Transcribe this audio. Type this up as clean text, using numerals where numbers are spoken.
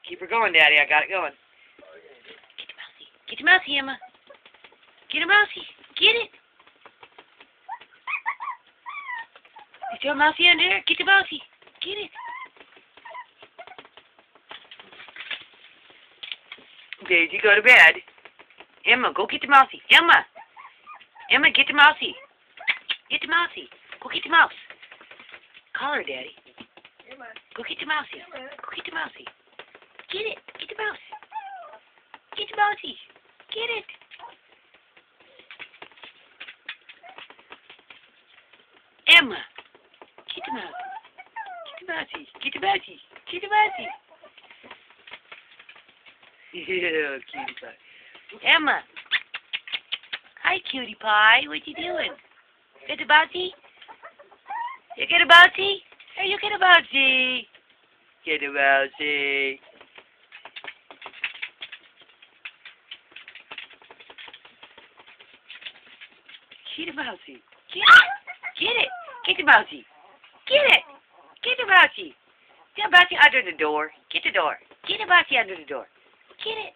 Keep her going, Daddy. I got it going. Get the mousey. Get the mousey, Emma. Get a mousey. Get it. Is there a mousey under there? Get the mousey. Get it. Daisy, go to bed. Emma, go get the mousey. Emma. Emma, get the mousey. Get the mousey. Go get the mouse. Call her, Daddy. Emma. Go get the mousey. Emma. Go get the mousey. Get it. Get the mouse. Get the mousey. Get it. Emma. Get the mouse. Get the mousey. Get the mousey. Get the mousey. Yeah, cutie pie. Emma. Hi, cutie pie. What you doing? Get the bouncy? You get a bouncy? Hey, you get a bouncy. Get a bouncy. Get a bouncy. Get it. Get it. Get the bouncy. Get it. Get the bouncy. Get a bouncy under the door. Get the door. Get a bouncy under the door. Get it.